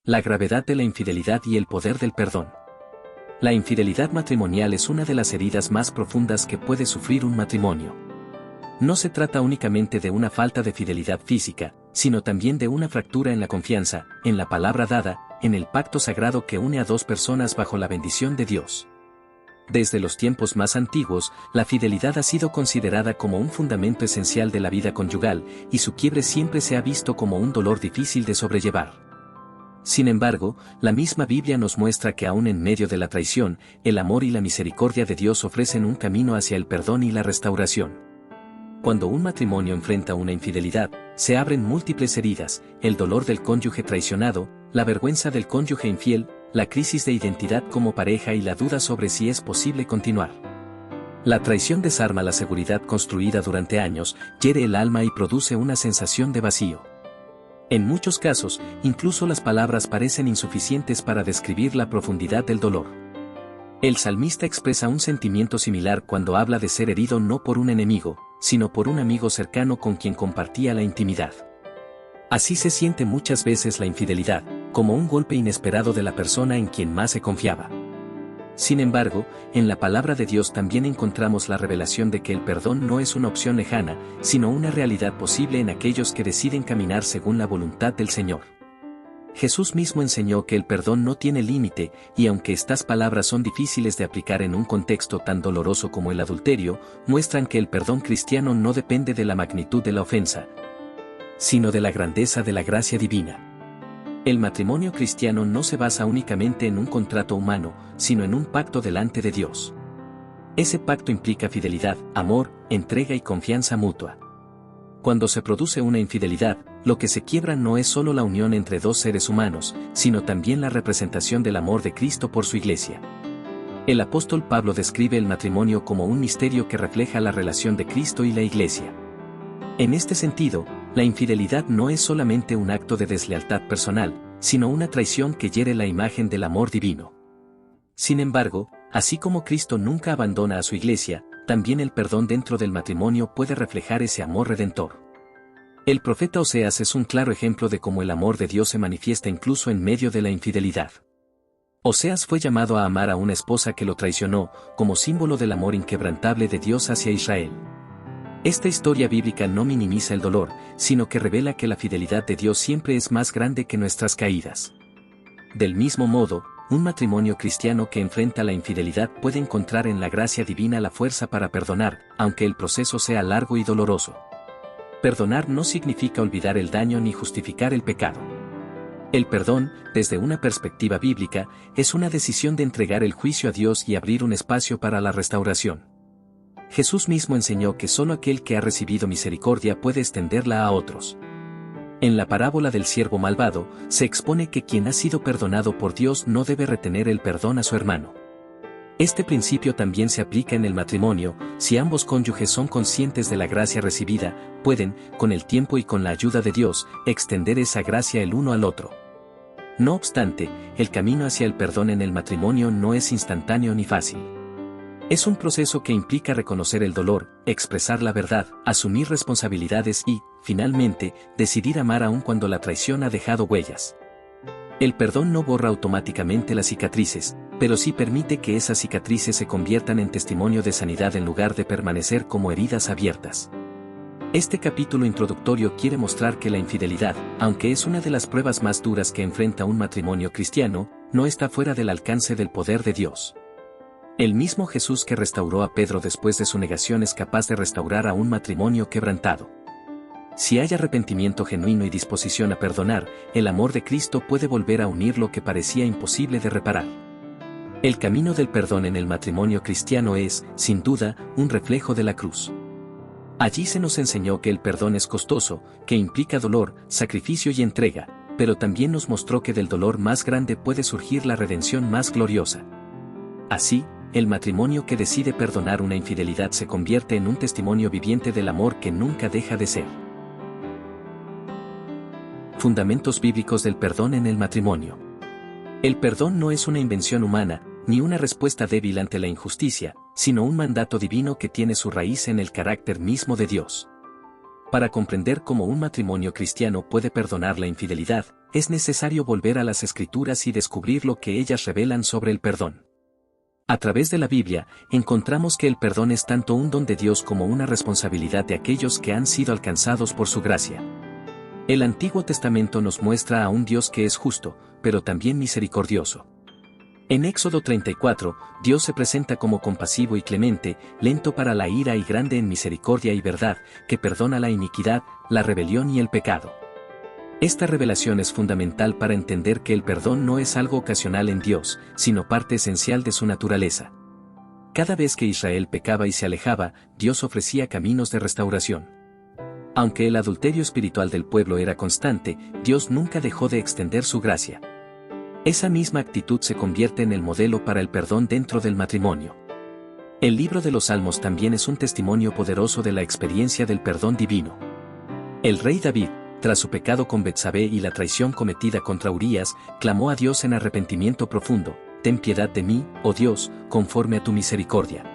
La gravedad de la infidelidad y el poder del perdón. La infidelidad matrimonial es una de las heridas más profundas que puede sufrir un matrimonio. No se trata únicamente de una falta de fidelidad física, sino también de una fractura en la confianza, en la palabra dada, en el pacto sagrado que une a dos personas bajo la bendición de Dios. Desde los tiempos más antiguos, la fidelidad ha sido considerada como un fundamento esencial de la vida conyugal, y su quiebre siempre se ha visto como un dolor difícil de sobrellevar. Sin embargo, la misma Biblia nos muestra que aún en medio de la traición, el amor y la misericordia de Dios ofrecen un camino hacia el perdón y la restauración. Cuando un matrimonio enfrenta una infidelidad, se abren múltiples heridas: el dolor del cónyuge traicionado, la vergüenza del cónyuge infiel, la crisis de identidad como pareja y la duda sobre si es posible continuar. La traición desarma la seguridad construida durante años, hiere el alma y produce una sensación de vacío. En muchos casos, incluso las palabras parecen insuficientes para describir la profundidad del dolor. El salmista expresa un sentimiento similar cuando habla de ser herido no por un enemigo, sino por un amigo cercano con quien compartía la intimidad. Así se siente muchas veces la infidelidad, como un golpe inesperado de la persona en quien más se confiaba. Sin embargo, en la palabra de Dios también encontramos la revelación de que el perdón no es una opción lejana, sino una realidad posible en aquellos que deciden caminar según la voluntad del Señor. Jesús mismo enseñó que el perdón no tiene límite, y aunque estas palabras son difíciles de aplicar en un contexto tan doloroso como el adulterio, muestran que el perdón cristiano no depende de la magnitud de la ofensa, sino de la grandeza de la gracia divina. El matrimonio cristiano no se basa únicamente en un contrato humano, sino en un pacto delante de Dios. Ese pacto implica fidelidad, amor, entrega y confianza mutua. Cuando se produce una infidelidad, lo que se quiebra no es solo la unión entre dos seres humanos, sino también la representación del amor de Cristo por su Iglesia. El apóstol Pablo describe el matrimonio como un misterio que refleja la relación de Cristo y la Iglesia. En este sentido, la infidelidad no es solamente un acto de deslealtad personal, sino una traición que hiere la imagen del amor divino. Sin embargo, así como Cristo nunca abandona a su Iglesia, también el perdón dentro del matrimonio puede reflejar ese amor redentor. El profeta Oseas es un claro ejemplo de cómo el amor de Dios se manifiesta incluso en medio de la infidelidad. Oseas fue llamado a amar a una esposa que lo traicionó, como símbolo del amor inquebrantable de Dios hacia Israel. Esta historia bíblica no minimiza el dolor, sino que revela que la fidelidad de Dios siempre es más grande que nuestras caídas. Del mismo modo, un matrimonio cristiano que enfrenta la infidelidad puede encontrar en la gracia divina la fuerza para perdonar, aunque el proceso sea largo y doloroso. Perdonar no significa olvidar el daño ni justificar el pecado. El perdón, desde una perspectiva bíblica, es una decisión de entregar el juicio a Dios y abrir un espacio para la restauración. Jesús mismo enseñó que solo aquel que ha recibido misericordia puede extenderla a otros. En la parábola del siervo malvado, se expone que quien ha sido perdonado por Dios no debe retener el perdón a su hermano. Este principio también se aplica en el matrimonio: si ambos cónyuges son conscientes de la gracia recibida, pueden, con el tiempo y con la ayuda de Dios, extender esa gracia el uno al otro. No obstante, el camino hacia el perdón en el matrimonio no es instantáneo ni fácil. Es un proceso que implica reconocer el dolor, expresar la verdad, asumir responsabilidades y, finalmente, decidir amar aun cuando la traición ha dejado huellas. El perdón no borra automáticamente las cicatrices, pero sí permite que esas cicatrices se conviertan en testimonio de sanidad en lugar de permanecer como heridas abiertas. Este capítulo introductorio quiere mostrar que la infidelidad, aunque es una de las pruebas más duras que enfrenta un matrimonio cristiano, no está fuera del alcance del poder de Dios. El mismo Jesús que restauró a Pedro después de su negación es capaz de restaurar a un matrimonio quebrantado. Si hay arrepentimiento genuino y disposición a perdonar, el amor de Cristo puede volver a unir lo que parecía imposible de reparar. El camino del perdón en el matrimonio cristiano es, sin duda, un reflejo de la cruz. Allí se nos enseñó que el perdón es costoso, que implica dolor, sacrificio y entrega, pero también nos mostró que del dolor más grande puede surgir la redención más gloriosa. Así, el matrimonio que decide perdonar una infidelidad se convierte en un testimonio viviente del amor que nunca deja de ser. Fundamentos bíblicos del perdón en el matrimonio. El perdón no es una invención humana, ni una respuesta débil ante la injusticia, sino un mandato divino que tiene su raíz en el carácter mismo de Dios. Para comprender cómo un matrimonio cristiano puede perdonar la infidelidad, es necesario volver a las Escrituras y descubrir lo que ellas revelan sobre el perdón. A través de la Biblia, encontramos que el perdón es tanto un don de Dios como una responsabilidad de aquellos que han sido alcanzados por su gracia. El Antiguo Testamento nos muestra a un Dios que es justo, pero también misericordioso. En Éxodo 34, Dios se presenta como compasivo y clemente, lento para la ira y grande en misericordia y verdad, que perdona la iniquidad, la rebelión y el pecado. Esta revelación es fundamental para entender que el perdón no es algo ocasional en Dios, sino parte esencial de su naturaleza. Cada vez que Israel pecaba y se alejaba, Dios ofrecía caminos de restauración. Aunque el adulterio espiritual del pueblo era constante, Dios nunca dejó de extender su gracia. Esa misma actitud se convierte en el modelo para el perdón dentro del matrimonio. El libro de los Salmos también es un testimonio poderoso de la experiencia del perdón divino. El rey David, tras su pecado con Betsabé y la traición cometida contra Urías, clamó a Dios en arrepentimiento profundo: «Ten piedad de mí, oh Dios, conforme a tu misericordia.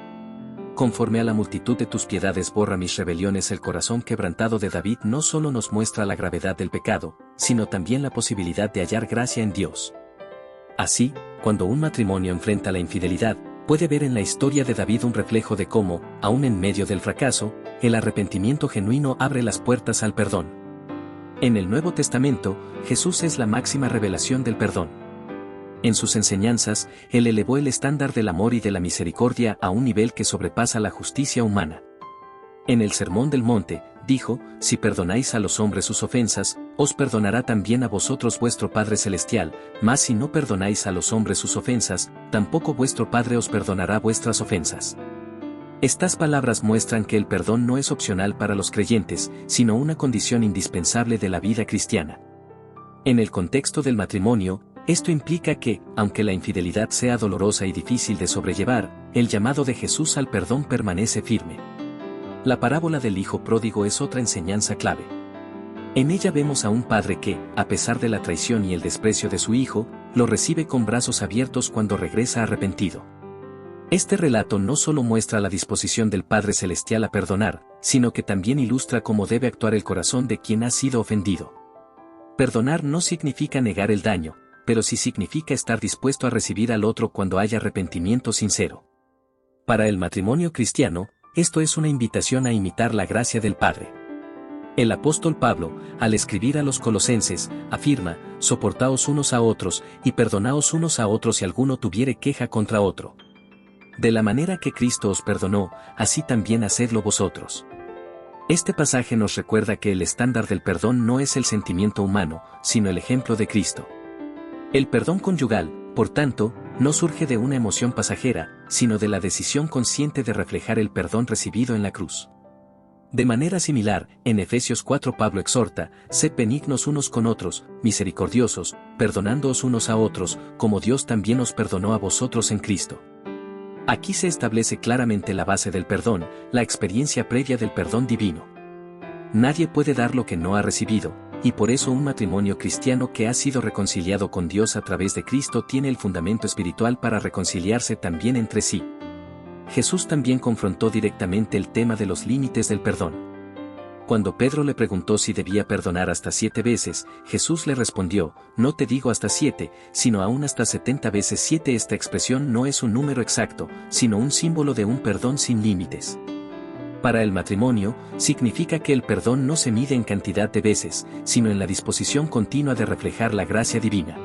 Conforme a la multitud de tus piedades borra mis rebeliones». El corazón quebrantado de David no solo nos muestra la gravedad del pecado, sino también la posibilidad de hallar gracia en Dios. Así, cuando un matrimonio enfrenta la infidelidad, puede ver en la historia de David un reflejo de cómo, aun en medio del fracaso, el arrepentimiento genuino abre las puertas al perdón. En el Nuevo Testamento, Jesús es la máxima revelación del perdón. En sus enseñanzas, Él elevó el estándar del amor y de la misericordia a un nivel que sobrepasa la justicia humana. En el Sermón del Monte, dijo: «Si perdonáis a los hombres sus ofensas, os perdonará también a vosotros vuestro Padre Celestial, mas si no perdonáis a los hombres sus ofensas, tampoco vuestro Padre os perdonará vuestras ofensas». Estas palabras muestran que el perdón no es opcional para los creyentes, sino una condición indispensable de la vida cristiana. En el contexto del matrimonio, esto implica que, aunque la infidelidad sea dolorosa y difícil de sobrellevar, el llamado de Jesús al perdón permanece firme. La parábola del hijo pródigo es otra enseñanza clave. En ella vemos a un padre que, a pesar de la traición y el desprecio de su hijo, lo recibe con brazos abiertos cuando regresa arrepentido. Este relato no solo muestra la disposición del Padre Celestial a perdonar, sino que también ilustra cómo debe actuar el corazón de quien ha sido ofendido. Perdonar no significa negar el daño, pero sí significa estar dispuesto a recibir al otro cuando haya arrepentimiento sincero. Para el matrimonio cristiano, esto es una invitación a imitar la gracia del Padre. El apóstol Pablo, al escribir a los colosenses, afirma: «Soportaos unos a otros, y perdonaos unos a otros si alguno tuviere queja contra otro. De la manera que Cristo os perdonó, así también hacedlo vosotros». Este pasaje nos recuerda que el estándar del perdón no es el sentimiento humano, sino el ejemplo de Cristo. El perdón conyugal, por tanto, no surge de una emoción pasajera, sino de la decisión consciente de reflejar el perdón recibido en la cruz. De manera similar, en Efesios 4 Pablo exhorta: «Sed benignos unos con otros, misericordiosos, perdonándoos unos a otros, como Dios también os perdonó a vosotros en Cristo». Aquí se establece claramente la base del perdón, la experiencia previa del perdón divino. Nadie puede dar lo que no ha recibido, y por eso un matrimonio cristiano que ha sido reconciliado con Dios a través de Cristo tiene el fundamento espiritual para reconciliarse también entre sí. Jesús también confrontó directamente el tema de los límites del perdón. Cuando Pedro le preguntó si debía perdonar hasta 7 veces, Jesús le respondió: «No te digo hasta 7, sino aún hasta 70 veces 7». Esta expresión no es un número exacto, sino un símbolo de un perdón sin límites. Para el matrimonio, significa que el perdón no se mide en cantidad de veces, sino en la disposición continua de reflejar la gracia divina.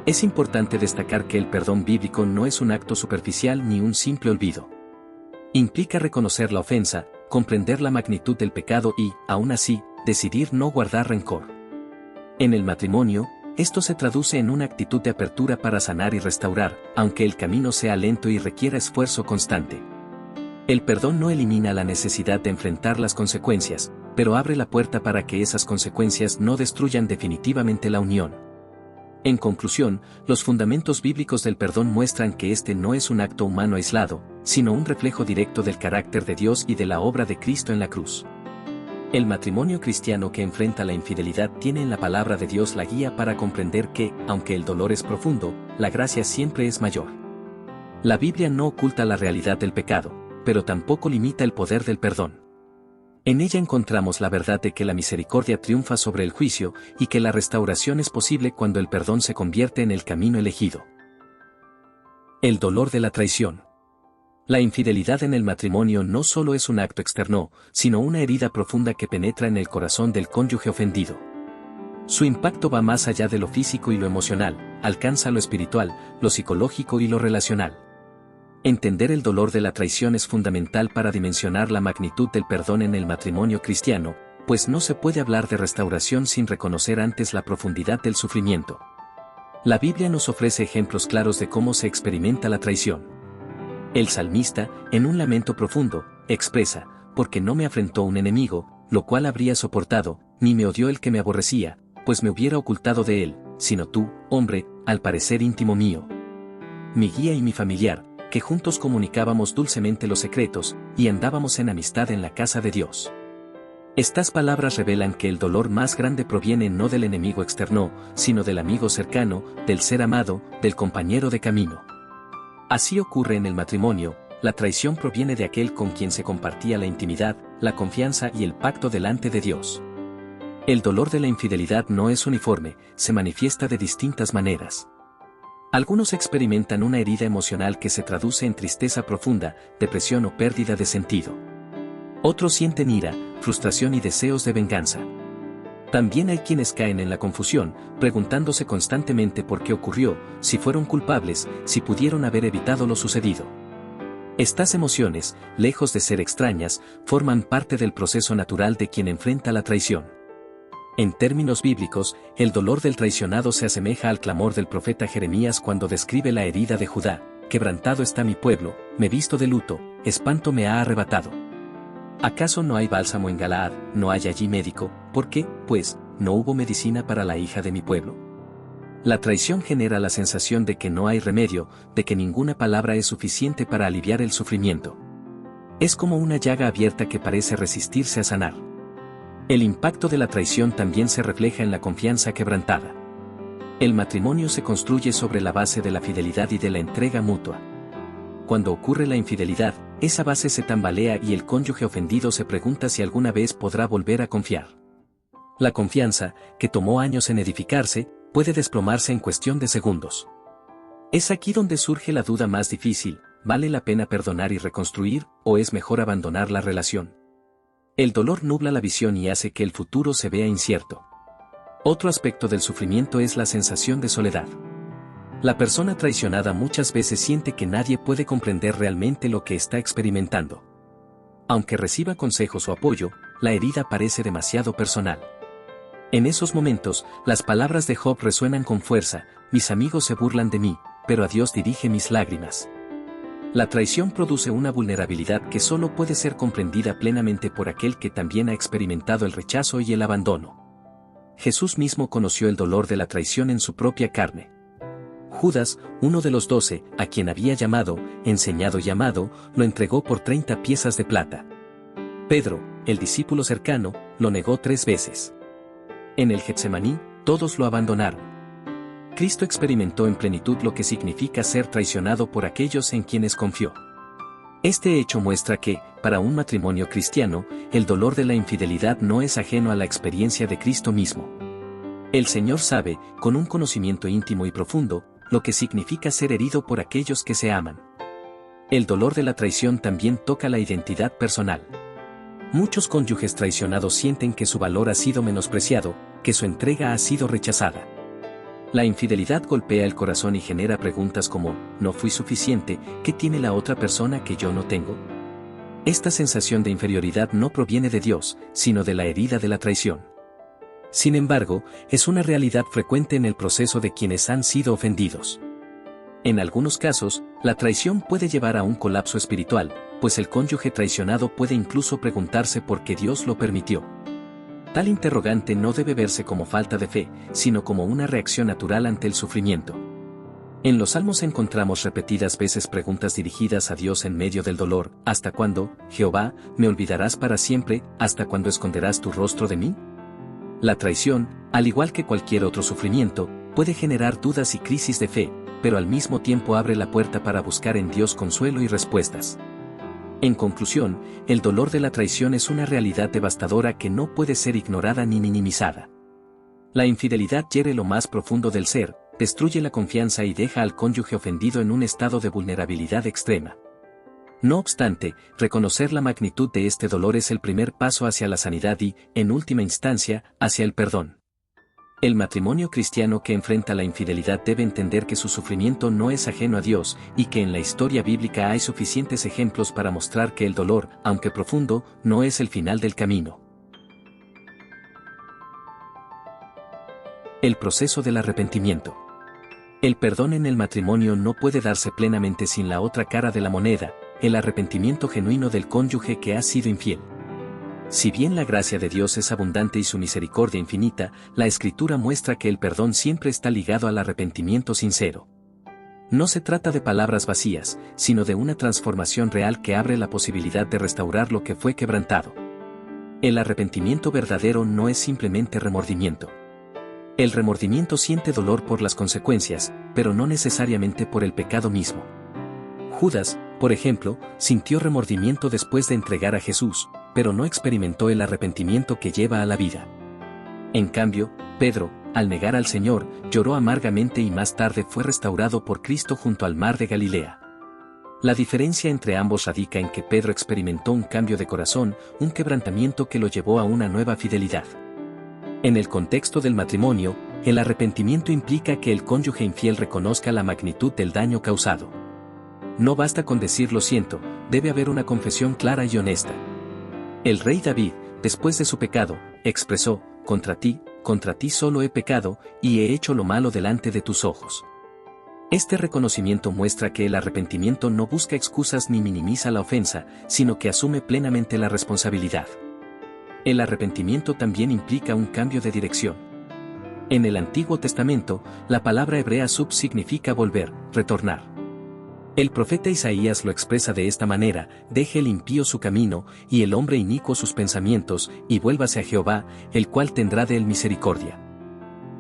Es importante destacar que el perdón bíblico no es un acto superficial ni un simple olvido. Implica reconocer la ofensa, comprender la magnitud del pecado y, aún así, decidir no guardar rencor. En el matrimonio, esto se traduce en una actitud de apertura para sanar y restaurar, aunque el camino sea lento y requiera esfuerzo constante. El perdón no elimina la necesidad de enfrentar las consecuencias, pero abre la puerta para que esas consecuencias no destruyan definitivamente la unión. En conclusión, los fundamentos bíblicos del perdón muestran que este no es un acto humano aislado, sino un reflejo directo del carácter de Dios y de la obra de Cristo en la cruz. El matrimonio cristiano que enfrenta la infidelidad tiene en la palabra de Dios la guía para comprender que, aunque el dolor es profundo, la gracia siempre es mayor. La Biblia no oculta la realidad del pecado, pero tampoco limita el poder del perdón. En ella encontramos la verdad de que la misericordia triunfa sobre el juicio y que la restauración es posible cuando el perdón se convierte en el camino elegido. El dolor de la traición. La infidelidad en el matrimonio no solo es un acto externo, sino una herida profunda que penetra en el corazón del cónyuge ofendido. Su impacto va más allá de lo físico y lo emocional, alcanza lo espiritual, lo psicológico y lo relacional. Entender el dolor de la traición es fundamental para dimensionar la magnitud del perdón en el matrimonio cristiano, pues no se puede hablar de restauración sin reconocer antes la profundidad del sufrimiento. La Biblia nos ofrece ejemplos claros de cómo se experimenta la traición. El salmista, en un lamento profundo, expresa, porque no me afrentó un enemigo, lo cual habría soportado, ni me odió el que me aborrecía, pues me hubiera ocultado de él, sino tú, hombre, al parecer íntimo mío. Mi guía y mi familiar, que juntos comunicábamos dulcemente los secretos, y andábamos en amistad en la casa de Dios. Estas palabras revelan que el dolor más grande proviene no del enemigo externo, sino del amigo cercano, del ser amado, del compañero de camino. Así ocurre en el matrimonio, la traición proviene de aquel con quien se compartía la intimidad, la confianza y el pacto delante de Dios. El dolor de la infidelidad no es uniforme, se manifiesta de distintas maneras. Algunos experimentan una herida emocional que se traduce en tristeza profunda, depresión o pérdida de sentido. Otros sienten ira, frustración y deseos de venganza. También hay quienes caen en la confusión, preguntándose constantemente por qué ocurrió, si fueron culpables, si pudieron haber evitado lo sucedido. Estas emociones, lejos de ser extrañas, forman parte del proceso natural de quien enfrenta la traición. En términos bíblicos, el dolor del traicionado se asemeja al clamor del profeta Jeremías cuando describe la herida de Judá: quebrantado está mi pueblo, me visto de luto, espanto me ha arrebatado. ¿Acaso no hay bálsamo en Galaad, no hay allí médico? ¿Por qué, pues, no hubo medicina para la hija de mi pueblo? La traición genera la sensación de que no hay remedio, de que ninguna palabra es suficiente para aliviar el sufrimiento. Es como una llaga abierta que parece resistirse a sanar. El impacto de la traición también se refleja en la confianza quebrantada. El matrimonio se construye sobre la base de la fidelidad y de la entrega mutua. Cuando ocurre la infidelidad, esa base se tambalea y el cónyuge ofendido se pregunta si alguna vez podrá volver a confiar. La confianza, que tomó años en edificarse, puede desplomarse en cuestión de segundos. Es aquí donde surge la duda más difícil: ¿vale la pena perdonar y reconstruir, o es mejor abandonar la relación? El dolor nubla la visión y hace que el futuro se vea incierto. Otro aspecto del sufrimiento es la sensación de soledad. La persona traicionada muchas veces siente que nadie puede comprender realmente lo que está experimentando. Aunque reciba consejos o apoyo, la herida parece demasiado personal. En esos momentos, las palabras de Job resuenan con fuerza: mis amigos se burlan de mí, pero a Dios dirige mis lágrimas. La traición produce una vulnerabilidad que solo puede ser comprendida plenamente por aquel que también ha experimentado el rechazo y el abandono. Jesús mismo conoció el dolor de la traición en su propia carne. Judas, uno de los 12, a quien había llamado, enseñado y amado, lo entregó por 30 piezas de plata. Pedro, el discípulo cercano, lo negó 3 veces. En el Getsemaní, todos lo abandonaron. Cristo experimentó en plenitud lo que significa ser traicionado por aquellos en quienes confió. Este hecho muestra que, para un matrimonio cristiano, el dolor de la infidelidad no es ajeno a la experiencia de Cristo mismo. El Señor sabe, con un conocimiento íntimo y profundo, lo que significa ser herido por aquellos que se aman. El dolor de la traición también toca la identidad personal. Muchos cónyuges traicionados sienten que su valor ha sido menospreciado, que su entrega ha sido rechazada. La infidelidad golpea el corazón y genera preguntas como: ¿no fui suficiente? ¿Qué tiene la otra persona que yo no tengo? Esta sensación de inferioridad no proviene de Dios, sino de la herida de la traición. Sin embargo, es una realidad frecuente en el proceso de quienes han sido ofendidos. En algunos casos, la traición puede llevar a un colapso espiritual, pues el cónyuge traicionado puede incluso preguntarse por qué Dios lo permitió. Tal interrogante no debe verse como falta de fe, sino como una reacción natural ante el sufrimiento. En los Salmos encontramos repetidas veces preguntas dirigidas a Dios en medio del dolor: ¿hasta cuándo, Jehová, me olvidarás para siempre? ¿Hasta cuándo esconderás tu rostro de mí? La traición, al igual que cualquier otro sufrimiento, puede generar dudas y crisis de fe, pero al mismo tiempo abre la puerta para buscar en Dios consuelo y respuestas. En conclusión, el dolor de la traición es una realidad devastadora que no puede ser ignorada ni minimizada. La infidelidad hiere lo más profundo del ser, destruye la confianza y deja al cónyuge ofendido en un estado de vulnerabilidad extrema. No obstante, reconocer la magnitud de este dolor es el primer paso hacia la sanidad y, en última instancia, hacia el perdón. El matrimonio cristiano que enfrenta la infidelidad debe entender que su sufrimiento no es ajeno a Dios y que en la historia bíblica hay suficientes ejemplos para mostrar que el dolor, aunque profundo, no es el final del camino. El proceso del arrepentimiento. El perdón en el matrimonio no puede darse plenamente sin la otra cara de la moneda, el arrepentimiento genuino del cónyuge que ha sido infiel. Si bien la gracia de Dios es abundante y su misericordia infinita, la Escritura muestra que el perdón siempre está ligado al arrepentimiento sincero. No se trata de palabras vacías, sino de una transformación real que abre la posibilidad de restaurar lo que fue quebrantado. El arrepentimiento verdadero no es simplemente remordimiento. El remordimiento siente dolor por las consecuencias, pero no necesariamente por el pecado mismo. Judas, por ejemplo, sintió remordimiento después de entregar a Jesús, pero no experimentó el arrepentimiento que lleva a la vida. En cambio, Pedro, al negar al Señor, lloró amargamente y más tarde fue restaurado por Cristo junto al mar de Galilea. La diferencia entre ambos radica en que Pedro experimentó un cambio de corazón, un quebrantamiento que lo llevó a una nueva fidelidad. En el contexto del matrimonio, el arrepentimiento implica que el cónyuge infiel reconozca la magnitud del daño causado. No basta con decir lo siento, debe haber una confesión clara y honesta. El rey David, después de su pecado, expresó, contra ti solo he pecado, y he hecho lo malo delante de tus ojos. Este reconocimiento muestra que el arrepentimiento no busca excusas ni minimiza la ofensa, sino que asume plenamente la responsabilidad. El arrepentimiento también implica un cambio de dirección. En el Antiguo Testamento, la palabra hebrea sub significa volver, retornar. El profeta Isaías lo expresa de esta manera: deje el impío su camino, y el hombre inicuo sus pensamientos, y vuélvase a Jehová, el cual tendrá de él misericordia.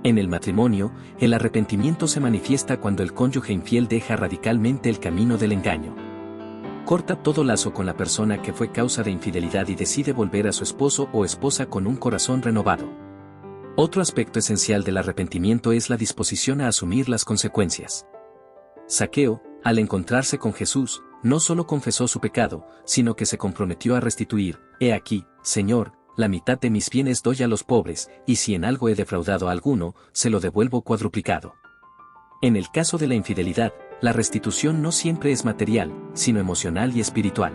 En el matrimonio, el arrepentimiento se manifiesta cuando el cónyuge infiel deja radicalmente el camino del engaño. Corta todo lazo con la persona que fue causa de infidelidad y decide volver a su esposo o esposa con un corazón renovado. Otro aspecto esencial del arrepentimiento es la disposición a asumir las consecuencias. Zaqueo, al encontrarse con Jesús, no solo confesó su pecado, sino que se comprometió a restituir: he aquí, Señor, la mitad de mis bienes doy a los pobres, y si en algo he defraudado a alguno, se lo devuelvo cuadruplicado. En el caso de la infidelidad, la restitución no siempre es material, sino emocional y espiritual.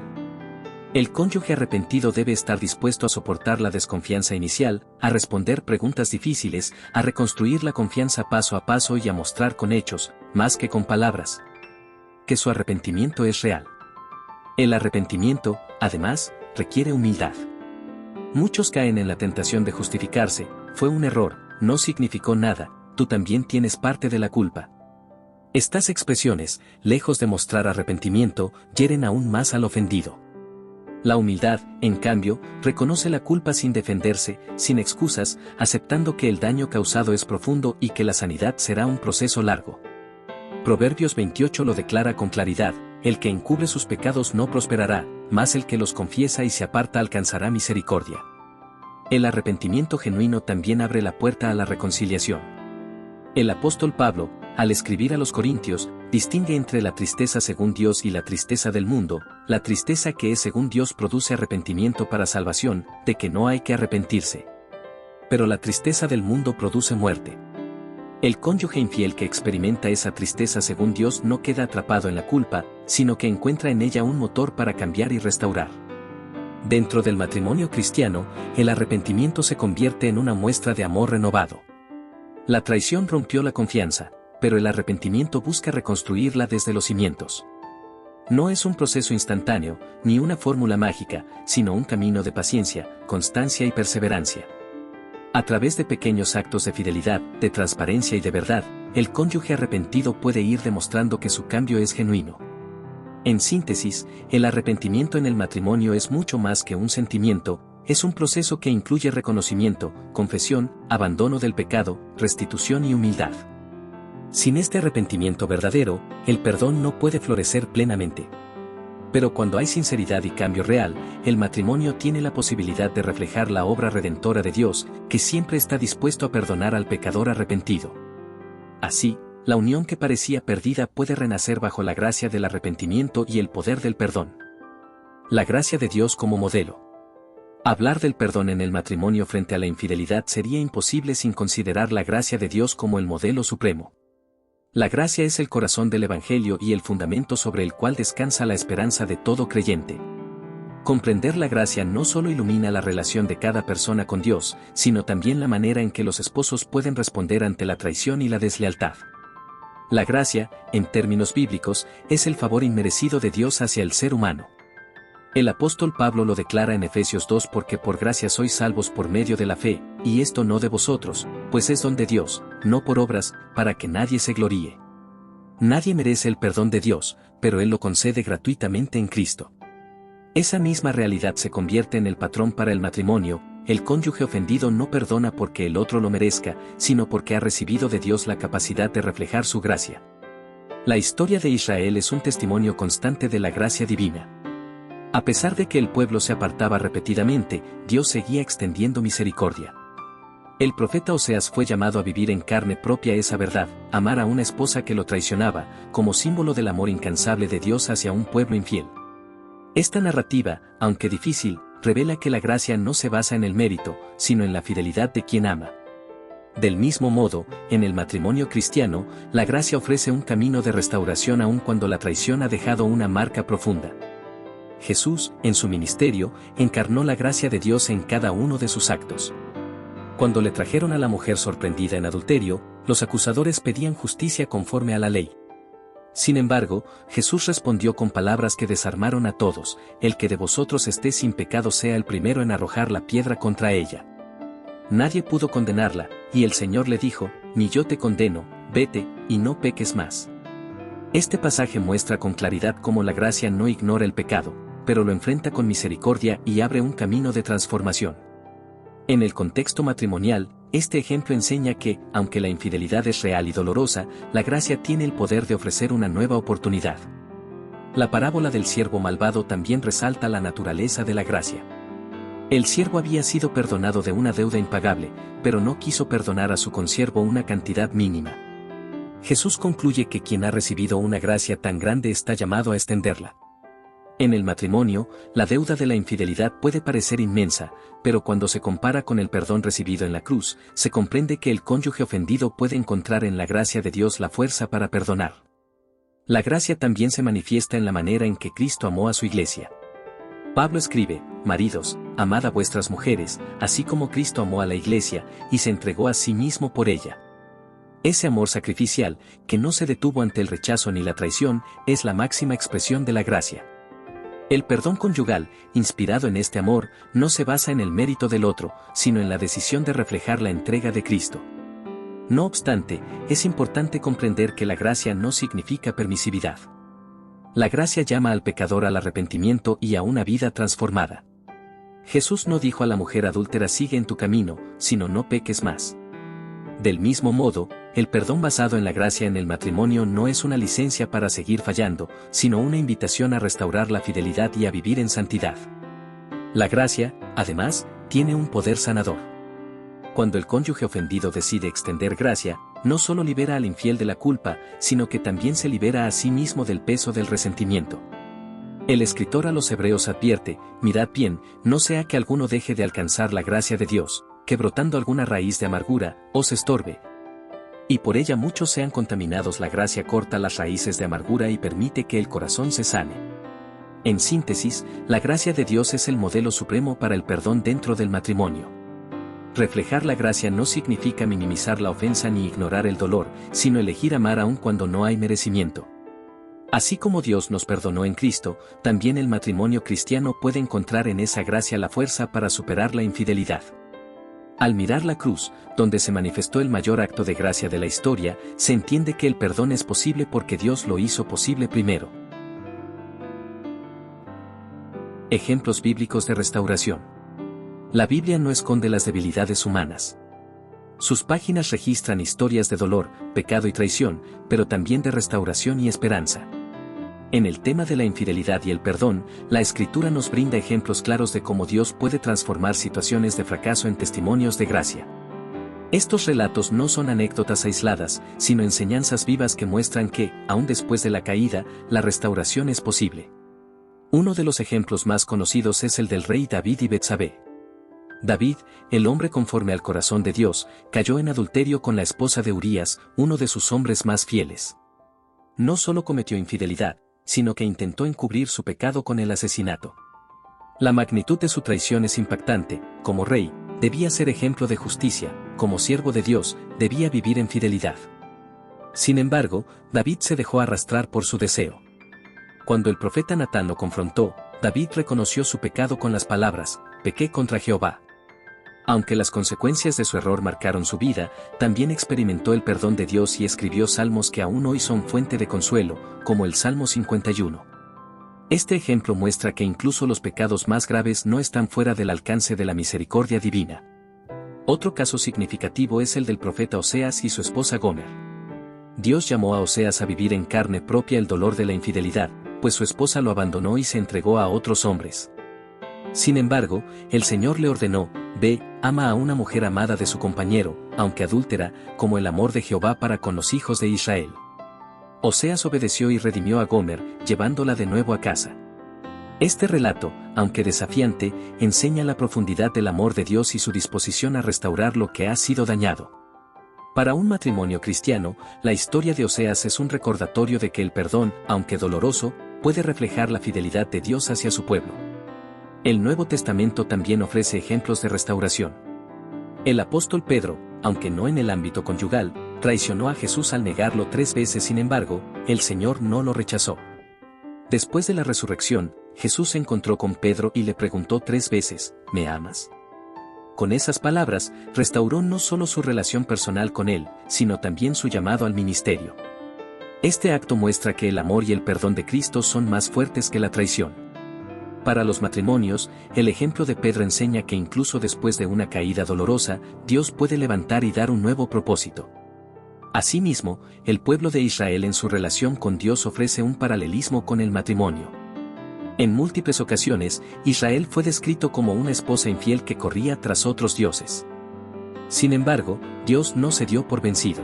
El cónyuge arrepentido debe estar dispuesto a soportar la desconfianza inicial, a responder preguntas difíciles, a reconstruir la confianza paso a paso y a mostrar con hechos, más que con palabras, que su arrepentimiento es real. El arrepentimiento, además, requiere humildad. Muchos caen en la tentación de justificarse: fue un error, no significó nada, tú también tienes parte de la culpa. Estas expresiones, lejos de mostrar arrepentimiento, hieren aún más al ofendido. La humildad, en cambio, reconoce la culpa sin defenderse, sin excusas, aceptando que el daño causado es profundo y que la sanidad será un proceso largo. Proverbios 28 lo declara con claridad: el que encubre sus pecados no prosperará, mas el que los confiesa y se aparta alcanzará misericordia. El arrepentimiento genuino también abre la puerta a la reconciliación. El apóstol Pablo, al escribir a los Corintios, distingue entre la tristeza según Dios y la tristeza del mundo. La tristeza que es según Dios produce arrepentimiento para salvación, de que no hay que arrepentirse. Pero la tristeza del mundo produce muerte. El cónyuge infiel que experimenta esa tristeza según Dios no queda atrapado en la culpa, sino que encuentra en ella un motor para cambiar y restaurar. Dentro del matrimonio cristiano, el arrepentimiento se convierte en una muestra de amor renovado. La traición rompió la confianza, pero el arrepentimiento busca reconstruirla desde los cimientos. No es un proceso instantáneo, ni una fórmula mágica, sino un camino de paciencia, constancia y perseverancia. A través de pequeños actos de fidelidad, de transparencia y de verdad, el cónyuge arrepentido puede ir demostrando que su cambio es genuino. En síntesis, el arrepentimiento en el matrimonio es mucho más que un sentimiento, es un proceso que incluye reconocimiento, confesión, abandono del pecado, restitución y humildad. Sin este arrepentimiento verdadero, el perdón no puede florecer plenamente. Pero cuando hay sinceridad y cambio real, el matrimonio tiene la posibilidad de reflejar la obra redentora de Dios, que siempre está dispuesto a perdonar al pecador arrepentido. Así, la unión que parecía perdida puede renacer bajo la gracia del arrepentimiento y el poder del perdón. La gracia de Dios como modelo. Hablar del perdón en el matrimonio frente a la infidelidad sería imposible sin considerar la gracia de Dios como el modelo supremo. La gracia es el corazón del Evangelio y el fundamento sobre el cual descansa la esperanza de todo creyente. Comprender la gracia no solo ilumina la relación de cada persona con Dios, sino también la manera en que los esposos pueden responder ante la traición y la deslealtad. La gracia, en términos bíblicos, es el favor inmerecido de Dios hacia el ser humano. El apóstol Pablo lo declara en Efesios 2: porque por gracia sois salvos por medio de la fe, y esto no de vosotros, pues es don de Dios, no por obras, para que nadie se gloríe. Nadie merece el perdón de Dios, pero Él lo concede gratuitamente en Cristo. Esa misma realidad se convierte en el patrón para el matrimonio. El cónyuge ofendido no perdona porque el otro lo merezca, sino porque ha recibido de Dios la capacidad de reflejar su gracia. La historia de Israel es un testimonio constante de la gracia divina. A pesar de que el pueblo se apartaba repetidamente, Dios seguía extendiendo misericordia. El profeta Oseas fue llamado a vivir en carne propia esa verdad, amar a una esposa que lo traicionaba, como símbolo del amor incansable de Dios hacia un pueblo infiel. Esta narrativa, aunque difícil, revela que la gracia no se basa en el mérito, sino en la fidelidad de quien ama. Del mismo modo, en el matrimonio cristiano, la gracia ofrece un camino de restauración aun cuando la traición ha dejado una marca profunda. Jesús, en su ministerio, encarnó la gracia de Dios en cada uno de sus actos. Cuando le trajeron a la mujer sorprendida en adulterio, los acusadores pedían justicia conforme a la ley. Sin embargo, Jesús respondió con palabras que desarmaron a todos: el que de vosotros esté sin pecado sea el primero en arrojar la piedra contra ella. Nadie pudo condenarla, y el Señor le dijo: ni yo te condeno, vete, y no peques más. Este pasaje muestra con claridad cómo la gracia no ignora el pecado, pero lo enfrenta con misericordia y abre un camino de transformación. En el contexto matrimonial, este ejemplo enseña que, aunque la infidelidad es real y dolorosa, la gracia tiene el poder de ofrecer una nueva oportunidad. La parábola del siervo malvado también resalta la naturaleza de la gracia. El siervo había sido perdonado de una deuda impagable, pero no quiso perdonar a su consiervo una cantidad mínima. Jesús concluye que quien ha recibido una gracia tan grande está llamado a extenderla. En el matrimonio, la deuda de la infidelidad puede parecer inmensa, pero cuando se compara con el perdón recibido en la cruz, se comprende que el cónyuge ofendido puede encontrar en la gracia de Dios la fuerza para perdonar. La gracia también se manifiesta en la manera en que Cristo amó a su iglesia. Pablo escribe: maridos, amad a vuestras mujeres, así como Cristo amó a la iglesia, y se entregó a sí mismo por ella. Ese amor sacrificial, que no se detuvo ante el rechazo ni la traición, es la máxima expresión de la gracia. El perdón conyugal, inspirado en este amor, no se basa en el mérito del otro, sino en la decisión de reflejar la entrega de Cristo. No obstante, es importante comprender que la gracia no significa permisividad. La gracia llama al pecador al arrepentimiento y a una vida transformada. Jesús no dijo a la mujer adúltera: sigue en tu camino, sino no peques más. Del mismo modo, el perdón basado en la gracia en el matrimonio no es una licencia para seguir fallando, sino una invitación a restaurar la fidelidad y a vivir en santidad. La gracia, además, tiene un poder sanador. Cuando el cónyuge ofendido decide extender gracia, no solo libera al infiel de la culpa, sino que también se libera a sí mismo del peso del resentimiento. El escritor a los Hebreos advierte: mirad bien, no sea que alguno deje de alcanzar la gracia de Dios, que brotando alguna raíz de amargura, os estorbe. Y por ella muchos sean contaminados. La gracia corta las raíces de amargura y permite que el corazón se sane. En síntesis, la gracia de Dios es el modelo supremo para el perdón dentro del matrimonio. Reflejar la gracia no significa minimizar la ofensa ni ignorar el dolor, sino elegir amar aun cuando no hay merecimiento. Así como Dios nos perdonó en Cristo, también el matrimonio cristiano puede encontrar en esa gracia la fuerza para superar la infidelidad. Al mirar la cruz, donde se manifestó el mayor acto de gracia de la historia, se entiende que el perdón es posible porque Dios lo hizo posible primero. Ejemplos bíblicos de restauración. La Biblia no esconde las debilidades humanas. Sus páginas registran historias de dolor, pecado y traición, pero también de restauración y esperanza. En el tema de la infidelidad y el perdón, la Escritura nos brinda ejemplos claros de cómo Dios puede transformar situaciones de fracaso en testimonios de gracia. Estos relatos no son anécdotas aisladas, sino enseñanzas vivas que muestran que, aun después de la caída, la restauración es posible. Uno de los ejemplos más conocidos es el del rey David y Betsabé. David, el hombre conforme al corazón de Dios, cayó en adulterio con la esposa de Urías, uno de sus hombres más fieles. No solo cometió infidelidad, sino que intentó encubrir su pecado con el asesinato. La magnitud de su traición es impactante. Como rey, debía ser ejemplo de justicia; como siervo de Dios, debía vivir en fidelidad. Sin embargo, David se dejó arrastrar por su deseo. Cuando el profeta Natán lo confrontó, David reconoció su pecado con las palabras: «Pequé contra Jehová». Aunque las consecuencias de su error marcaron su vida, también experimentó el perdón de Dios y escribió salmos que aún hoy son fuente de consuelo, como el Salmo 51. Este ejemplo muestra que incluso los pecados más graves no están fuera del alcance de la misericordia divina. Otro caso significativo es el del profeta Oseas y su esposa Gomer. Dios llamó a Oseas a vivir en carne propia el dolor de la infidelidad, pues su esposa lo abandonó y se entregó a otros hombres. Sin embargo, el Señor le ordenó: «Ve, ama a una mujer amada de su compañero, aunque adúltera, como el amor de Jehová para con los hijos de Israel». Oseas obedeció y redimió a Gomer, llevándola de nuevo a casa. Este relato, aunque desafiante, enseña la profundidad del amor de Dios y su disposición a restaurar lo que ha sido dañado. Para un matrimonio cristiano, la historia de Oseas es un recordatorio de que el perdón, aunque doloroso, puede reflejar la fidelidad de Dios hacia su pueblo. El Nuevo Testamento también ofrece ejemplos de restauración. El apóstol Pedro, aunque no en el ámbito conyugal, traicionó a Jesús al negarlo 3 veces. Sin embargo, el Señor no lo rechazó. Después de la resurrección, Jesús se encontró con Pedro y le preguntó 3 veces: «¿Me amas?». Con esas palabras, restauró no solo su relación personal con él, sino también su llamado al ministerio. Este acto muestra que el amor y el perdón de Cristo son más fuertes que la traición. Para los matrimonios, el ejemplo de Pedro enseña que incluso después de una caída dolorosa, Dios puede levantar y dar un nuevo propósito. Asimismo, el pueblo de Israel en su relación con Dios ofrece un paralelismo con el matrimonio. En múltiples ocasiones, Israel fue descrito como una esposa infiel que corría tras otros dioses. Sin embargo, Dios no se dio por vencido.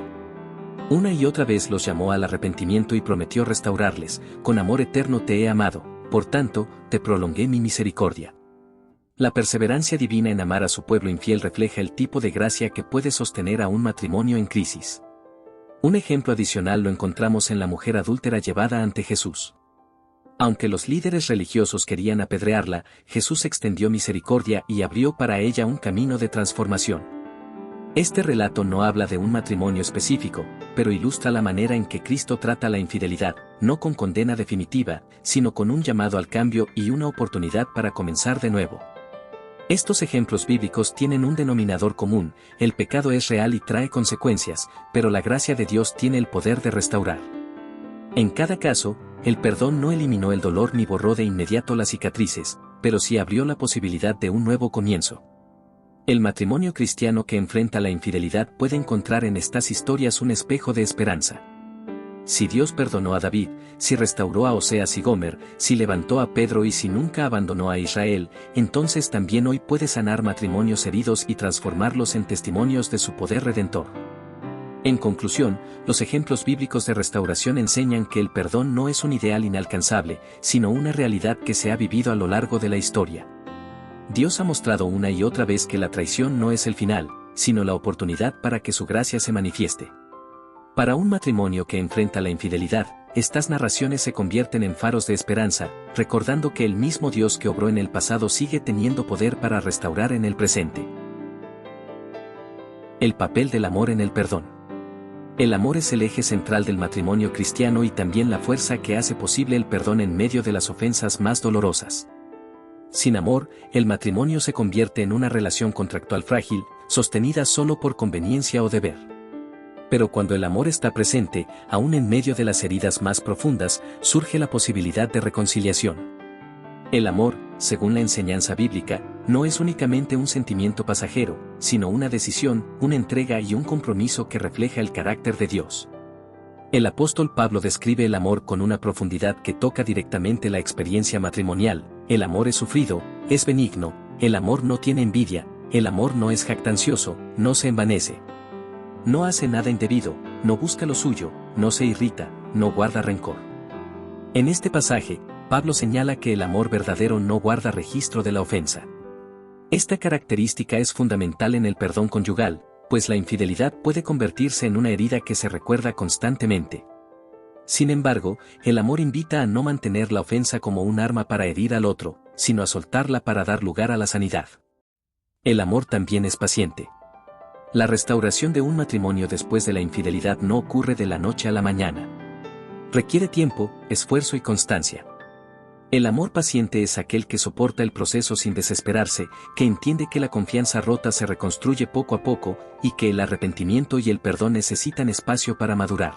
Una y otra vez los llamó al arrepentimiento y prometió restaurarles: «Con amor eterno te he amado, por tanto, te prolongué mi misericordia». La perseverancia divina en amar a su pueblo infiel refleja el tipo de gracia que puede sostener a un matrimonio en crisis. Un ejemplo adicional lo encontramos en la mujer adúltera llevada ante Jesús. Aunque los líderes religiosos querían apedrearla, Jesús extendió misericordia y abrió para ella un camino de transformación. Este relato no habla de un matrimonio específico, pero ilustra la manera en que Cristo trata la infidelidad, no con condena definitiva, sino con un llamado al cambio y una oportunidad para comenzar de nuevo. Estos ejemplos bíblicos tienen un denominador común: el pecado es real y trae consecuencias, pero la gracia de Dios tiene el poder de restaurar. En cada caso, el perdón no eliminó el dolor ni borró de inmediato las cicatrices, pero sí abrió la posibilidad de un nuevo comienzo. El matrimonio cristiano que enfrenta la infidelidad puede encontrar en estas historias un espejo de esperanza. Si Dios perdonó a David, si restauró a Oseas y Gomer, si levantó a Pedro y si nunca abandonó a Israel, entonces también hoy puede sanar matrimonios heridos y transformarlos en testimonios de su poder redentor. En conclusión, los ejemplos bíblicos de restauración enseñan que el perdón no es un ideal inalcanzable, sino una realidad que se ha vivido a lo largo de la historia. Dios ha mostrado una y otra vez que la traición no es el final, sino la oportunidad para que su gracia se manifieste. Para un matrimonio que enfrenta la infidelidad, estas narraciones se convierten en faros de esperanza, recordando que el mismo Dios que obró en el pasado sigue teniendo poder para restaurar en el presente. El papel del amor en el perdón. El amor es el eje central del matrimonio cristiano y también la fuerza que hace posible el perdón en medio de las ofensas más dolorosas. Sin amor, el matrimonio se convierte en una relación contractual frágil, sostenida solo por conveniencia o deber. Pero cuando el amor está presente, aún en medio de las heridas más profundas, surge la posibilidad de reconciliación. El amor, según la enseñanza bíblica, no es únicamente un sentimiento pasajero, sino una decisión, una entrega y un compromiso que refleja el carácter de Dios. El apóstol Pablo describe el amor con una profundidad que toca directamente la experiencia matrimonial. El amor es sufrido, es benigno, el amor no tiene envidia, el amor no es jactancioso, no se envanece. No hace nada indebido, no busca lo suyo, no se irrita, no guarda rencor. En este pasaje, Pablo señala que el amor verdadero no guarda registro de la ofensa. Esta característica es fundamental en el perdón conyugal, pues la infidelidad puede convertirse en una herida que se recuerda constantemente. Sin embargo, el amor invita a no mantener la ofensa como un arma para herir al otro, sino a soltarla para dar lugar a la sanidad. El amor también es paciente. La restauración de un matrimonio después de la infidelidad no ocurre de la noche a la mañana. Requiere tiempo, esfuerzo y constancia. El amor paciente es aquel que soporta el proceso sin desesperarse, que entiende que la confianza rota se reconstruye poco a poco, y que el arrepentimiento y el perdón necesitan espacio para madurar.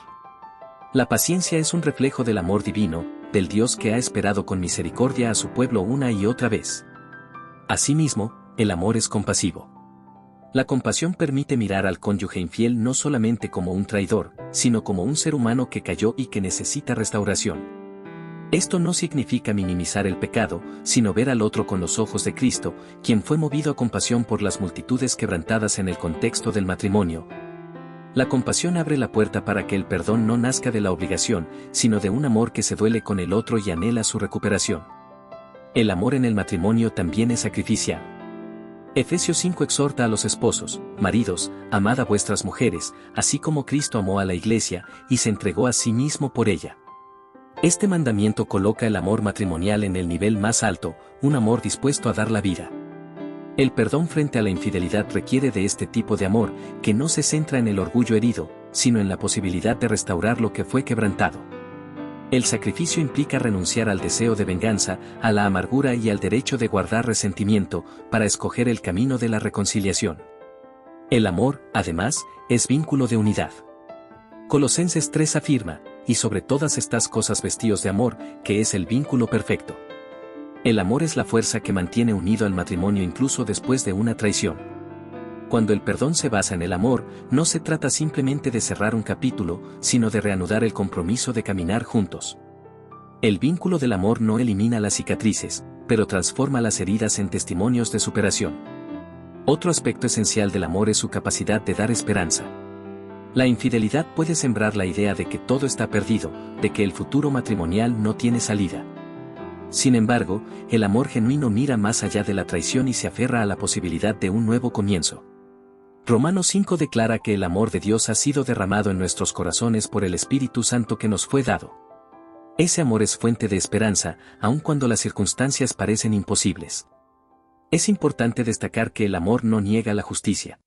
La paciencia es un reflejo del amor divino, del Dios que ha esperado con misericordia a su pueblo una y otra vez. Asimismo, el amor es compasivo. La compasión permite mirar al cónyuge infiel no solamente como un traidor, sino como un ser humano que cayó y que necesita restauración. Esto no significa minimizar el pecado, sino ver al otro con los ojos de Cristo, quien fue movido a compasión por las multitudes quebrantadas en el contexto del matrimonio. La compasión abre la puerta para que el perdón no nazca de la obligación, sino de un amor que se duele con el otro y anhela su recuperación. El amor en el matrimonio también es sacrificial. Efesios 5 exhorta a los esposos: maridos, amad a vuestras mujeres, así como Cristo amó a la iglesia, y se entregó a sí mismo por ella. Este mandamiento coloca el amor matrimonial en el nivel más alto, un amor dispuesto a dar la vida. El perdón frente a la infidelidad requiere de este tipo de amor, que no se centra en el orgullo herido, sino en la posibilidad de restaurar lo que fue quebrantado. El sacrificio implica renunciar al deseo de venganza, a la amargura y al derecho de guardar resentimiento, para escoger el camino de la reconciliación. El amor, además, es vínculo de unidad. Colosenses 3 afirma: y sobre todas estas cosas vestíos de amor, que es el vínculo perfecto. El amor es la fuerza que mantiene unido al matrimonio incluso después de una traición. Cuando el perdón se basa en el amor, no se trata simplemente de cerrar un capítulo, sino de reanudar el compromiso de caminar juntos. El vínculo del amor no elimina las cicatrices, pero transforma las heridas en testimonios de superación. Otro aspecto esencial del amor es su capacidad de dar esperanza. La infidelidad puede sembrar la idea de que todo está perdido, de que el futuro matrimonial no tiene salida. Sin embargo, el amor genuino mira más allá de la traición y se aferra a la posibilidad de un nuevo comienzo. Romanos 5 declara que el amor de Dios ha sido derramado en nuestros corazones por el Espíritu Santo que nos fue dado. Ese amor es fuente de esperanza, aun cuando las circunstancias parecen imposibles. Es importante destacar que el amor no niega la justicia.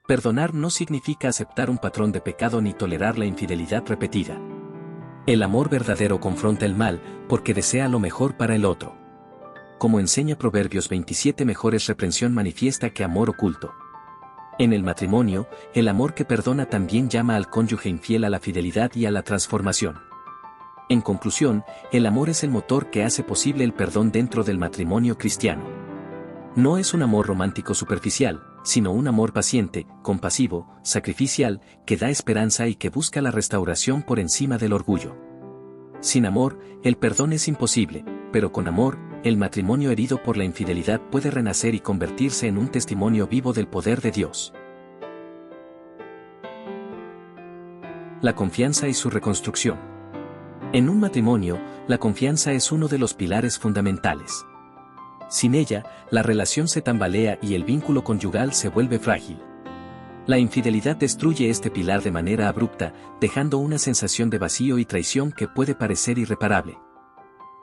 Perdonar no significa aceptar un patrón de pecado ni tolerar la infidelidad repetida. El amor verdadero confronta el mal, porque desea lo mejor para el otro. Como enseña Proverbios 27, mejor es reprensión manifiesta que amor oculto. En el matrimonio, el amor que perdona también llama al cónyuge infiel a la fidelidad y a la transformación. En conclusión, el amor es el motor que hace posible el perdón dentro del matrimonio cristiano. No es un amor romántico superficial, sino un amor paciente, compasivo, sacrificial, que da esperanza y que busca la restauración por encima del orgullo. Sin amor, el perdón es imposible, pero con amor, el matrimonio herido por la infidelidad puede renacer y convertirse en un testimonio vivo del poder de Dios. La confianza y su reconstrucción. En un matrimonio, la confianza es uno de los pilares fundamentales. Sin ella, la relación se tambalea y el vínculo conyugal se vuelve frágil. La infidelidad destruye este pilar de manera abrupta, dejando una sensación de vacío y traición que puede parecer irreparable.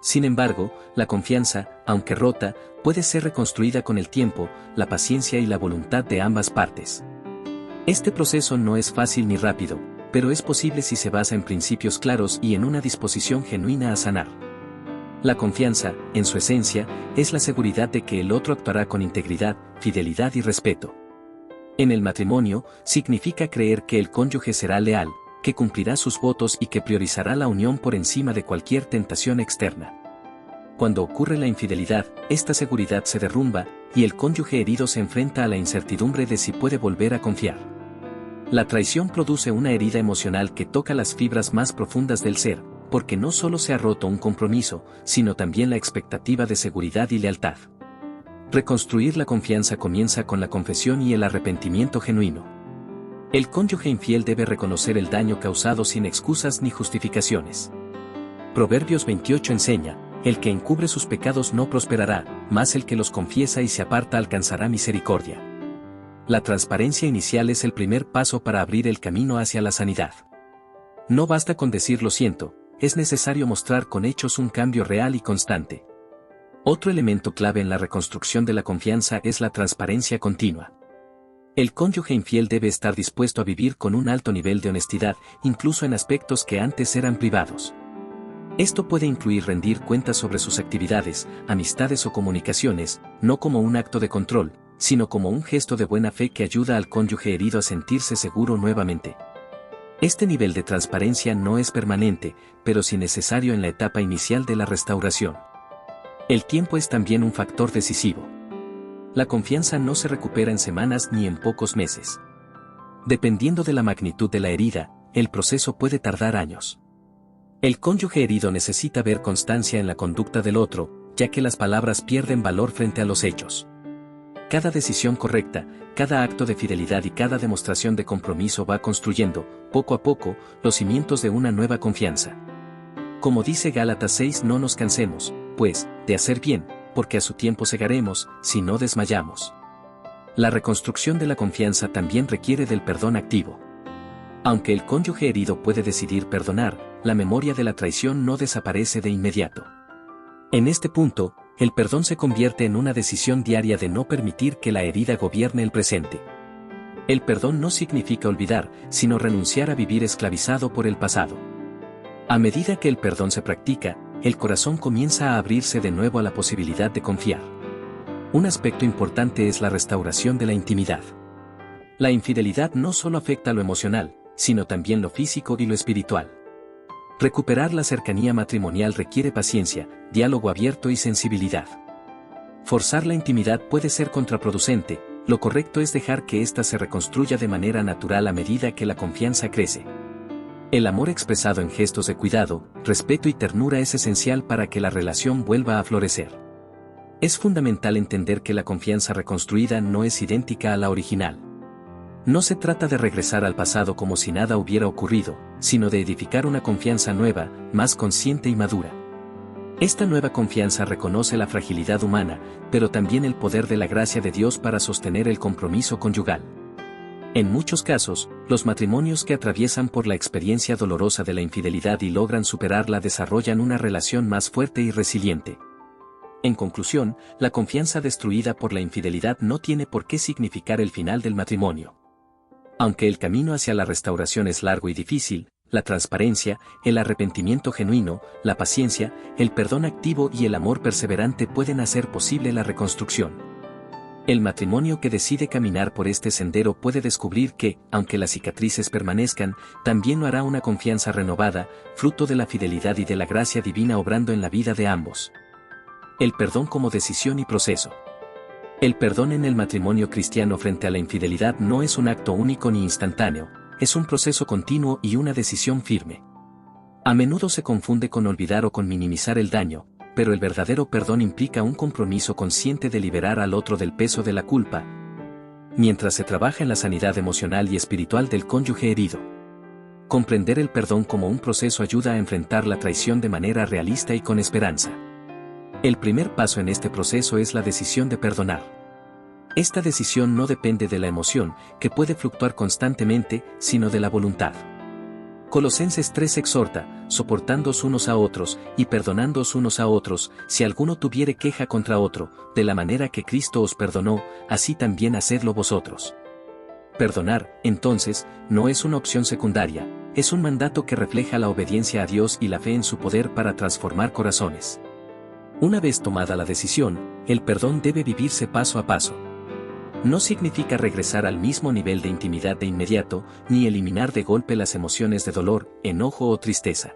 Sin embargo, la confianza, aunque rota, puede ser reconstruida con el tiempo, la paciencia y la voluntad de ambas partes. Este proceso no es fácil ni rápido, pero es posible si se basa en principios claros y en una disposición genuina a sanar. La confianza, en su esencia, es la seguridad de que el otro actuará con integridad, fidelidad y respeto. En el matrimonio, significa creer que el cónyuge será leal, que cumplirá sus votos y que priorizará la unión por encima de cualquier tentación externa. Cuando ocurre la infidelidad, esta seguridad se derrumba, y el cónyuge herido se enfrenta a la incertidumbre de si puede volver a confiar. La traición produce una herida emocional que toca las fibras más profundas del ser, porque no solo se ha roto un compromiso, sino también la expectativa de seguridad y lealtad. Reconstruir la confianza comienza con la confesión y el arrepentimiento genuino. El cónyuge infiel debe reconocer el daño causado sin excusas ni justificaciones. Proverbios 28 enseña: el que encubre sus pecados no prosperará, mas el que los confiesa y se aparta alcanzará misericordia. La transparencia inicial es el primer paso para abrir el camino hacia la sanidad. No basta con decir lo siento, es necesario mostrar con hechos un cambio real y constante. Otro elemento clave en la reconstrucción de la confianza es la transparencia continua. El cónyuge infiel debe estar dispuesto a vivir con un alto nivel de honestidad, incluso en aspectos que antes eran privados. Esto puede incluir rendir cuentas sobre sus actividades, amistades o comunicaciones, no como un acto de control, sino como un gesto de buena fe que ayuda al cónyuge herido a sentirse seguro nuevamente. Este nivel de transparencia no es permanente, pero sí necesario en la etapa inicial de la restauración. El tiempo es también un factor decisivo. La confianza no se recupera en semanas ni en pocos meses. Dependiendo de la magnitud de la herida, el proceso puede tardar años. El cónyuge herido necesita ver constancia en la conducta del otro, ya que las palabras pierden valor frente a los hechos. Cada decisión correcta, cada acto de fidelidad y cada demostración de compromiso va construyendo, poco a poco, los cimientos de una nueva confianza. Como dice Gálatas 6, no nos cansemos, pues, de hacer bien, porque a su tiempo segaremos, si no desmayamos. La reconstrucción de la confianza también requiere del perdón activo. Aunque el cónyuge herido puede decidir perdonar, la memoria de la traición no desaparece de inmediato. En este punto, el perdón se convierte en una decisión diaria de no permitir que la herida gobierne el presente. El perdón no significa olvidar, sino renunciar a vivir esclavizado por el pasado. A medida que el perdón se practica, el corazón comienza a abrirse de nuevo a la posibilidad de confiar. Un aspecto importante es la restauración de la intimidad. La infidelidad no solo afecta lo emocional, sino también lo físico y lo espiritual. Recuperar la cercanía matrimonial requiere paciencia, diálogo abierto y sensibilidad. Forzar la intimidad puede ser contraproducente, lo correcto es dejar que ésta se reconstruya de manera natural a medida que la confianza crece. El amor expresado en gestos de cuidado, respeto y ternura es esencial para que la relación vuelva a florecer. Es fundamental entender que la confianza reconstruida no es idéntica a la original. No se trata de regresar al pasado como si nada hubiera ocurrido, sino de edificar una confianza nueva, más consciente y madura. Esta nueva confianza reconoce la fragilidad humana, pero también el poder de la gracia de Dios para sostener el compromiso conyugal. En muchos casos, los matrimonios que atraviesan por la experiencia dolorosa de la infidelidad y logran superarla desarrollan una relación más fuerte y resiliente. En conclusión, la confianza destruida por la infidelidad no tiene por qué significar el final del matrimonio. Aunque el camino hacia la restauración es largo y difícil, la transparencia, el arrepentimiento genuino, la paciencia, el perdón activo y el amor perseverante pueden hacer posible la reconstrucción. El matrimonio que decide caminar por este sendero puede descubrir que, aunque las cicatrices permanezcan, también lo hará una confianza renovada, fruto de la fidelidad y de la gracia divina obrando en la vida de ambos. El perdón como decisión y proceso. El perdón en el matrimonio cristiano frente a la infidelidad no es un acto único ni instantáneo, es un proceso continuo y una decisión firme. A menudo se confunde con olvidar o con minimizar el daño, pero el verdadero perdón implica un compromiso consciente de liberar al otro del peso de la culpa, mientras se trabaja en la sanidad emocional y espiritual del cónyuge herido. Comprender el perdón como un proceso ayuda a enfrentar la traición de manera realista y con esperanza. El primer paso en este proceso es la decisión de perdonar. Esta decisión no depende de la emoción, que puede fluctuar constantemente, sino de la voluntad. Colosenses 3 exhorta, soportándoos unos a otros, y perdonándoos unos a otros, si alguno tuviere queja contra otro, de la manera que Cristo os perdonó, así también hacedlo vosotros. Perdonar, entonces, no es una opción secundaria, es un mandato que refleja la obediencia a Dios y la fe en su poder para transformar corazones. Una vez tomada la decisión, el perdón debe vivirse paso a paso. No significa regresar al mismo nivel de intimidad de inmediato, ni eliminar de golpe las emociones de dolor, enojo o tristeza.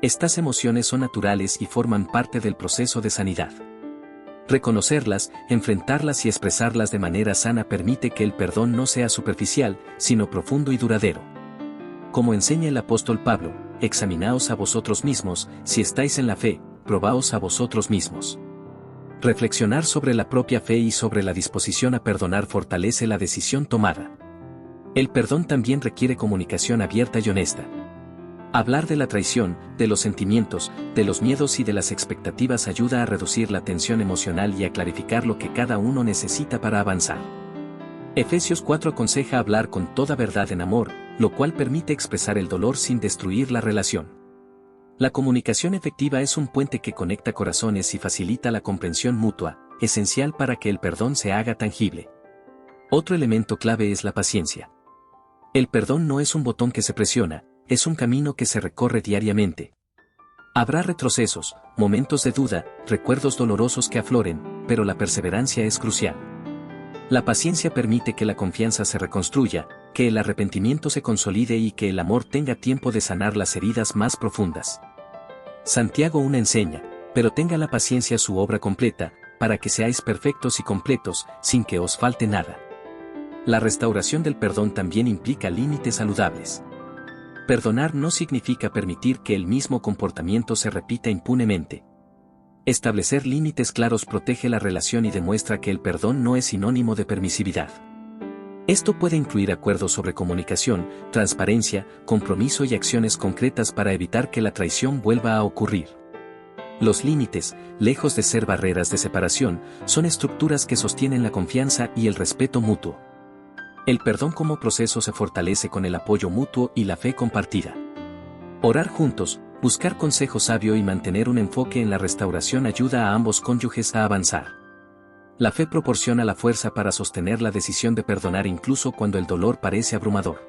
Estas emociones son naturales y forman parte del proceso de sanidad. Reconocerlas, enfrentarlas y expresarlas de manera sana permite que el perdón no sea superficial, sino profundo y duradero. Como enseña el apóstol Pablo, examinaos a vosotros mismos, si estáis en la fe, probaos a vosotros mismos. Reflexionar sobre la propia fe y sobre la disposición a perdonar fortalece la decisión tomada. El perdón también requiere comunicación abierta y honesta. Hablar de la traición, de los sentimientos, de los miedos y de las expectativas ayuda a reducir la tensión emocional y a clarificar lo que cada uno necesita para avanzar. Efesios 4 aconseja hablar con toda verdad en amor, lo cual permite expresar el dolor sin destruir la relación. La comunicación efectiva es un puente que conecta corazones y facilita la comprensión mutua, esencial para que el perdón se haga tangible. Otro elemento clave es la paciencia. El perdón no es un botón que se presiona, es un camino que se recorre diariamente. Habrá retrocesos, momentos de duda, recuerdos dolorosos que afloren, pero la perseverancia es crucial. La paciencia permite que la confianza se reconstruya, que el arrepentimiento se consolide y que el amor tenga tiempo de sanar las heridas más profundas. Santiago 1 enseña, pero tenga la paciencia su obra completa, para que seáis perfectos y completos, sin que os falte nada. La restauración del perdón también implica límites saludables. Perdonar no significa permitir que el mismo comportamiento se repita impunemente. Establecer límites claros protege la relación y demuestra que el perdón no es sinónimo de permisividad. Esto puede incluir acuerdos sobre comunicación, transparencia, compromiso y acciones concretas para evitar que la traición vuelva a ocurrir. Los límites, lejos de ser barreras de separación, son estructuras que sostienen la confianza y el respeto mutuo. El perdón como proceso se fortalece con el apoyo mutuo y la fe compartida. Orar juntos, buscar consejo sabio y mantener un enfoque en la restauración ayuda a ambos cónyuges a avanzar. La fe proporciona la fuerza para sostener la decisión de perdonar incluso cuando el dolor parece abrumador.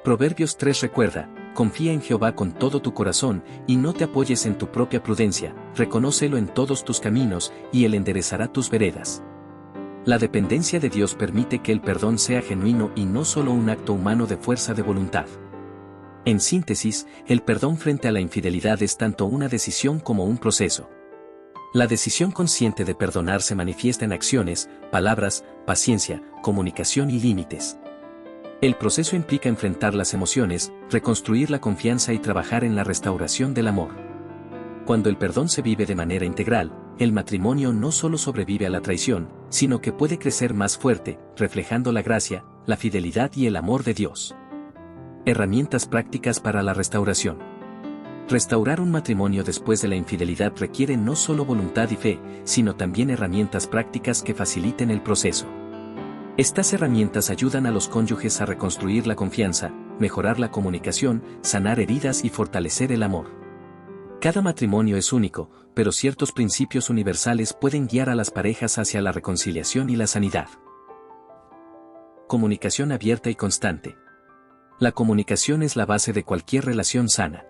Proverbios 3 recuerda, confía en Jehová con todo tu corazón y no te apoyes en tu propia prudencia, reconócelo en todos tus caminos y él enderezará tus veredas. La dependencia de Dios permite que el perdón sea genuino y no solo un acto humano de fuerza de voluntad. En síntesis, el perdón frente a la infidelidad es tanto una decisión como un proceso. La decisión consciente de perdonar se manifiesta en acciones, palabras, paciencia, comunicación y límites. El proceso implica enfrentar las emociones, reconstruir la confianza y trabajar en la restauración del amor. Cuando el perdón se vive de manera integral, el matrimonio no solo sobrevive a la traición, sino que puede crecer más fuerte, reflejando la gracia, la fidelidad y el amor de Dios. Herramientas prácticas para la restauración. Restaurar un matrimonio después de la infidelidad requiere no solo voluntad y fe, sino también herramientas prácticas que faciliten el proceso. Estas herramientas ayudan a los cónyuges a reconstruir la confianza, mejorar la comunicación, sanar heridas y fortalecer el amor. Cada matrimonio es único, pero ciertos principios universales pueden guiar a las parejas hacia la reconciliación y la sanidad. Comunicación abierta y constante. La comunicación es la base de cualquier relación sana.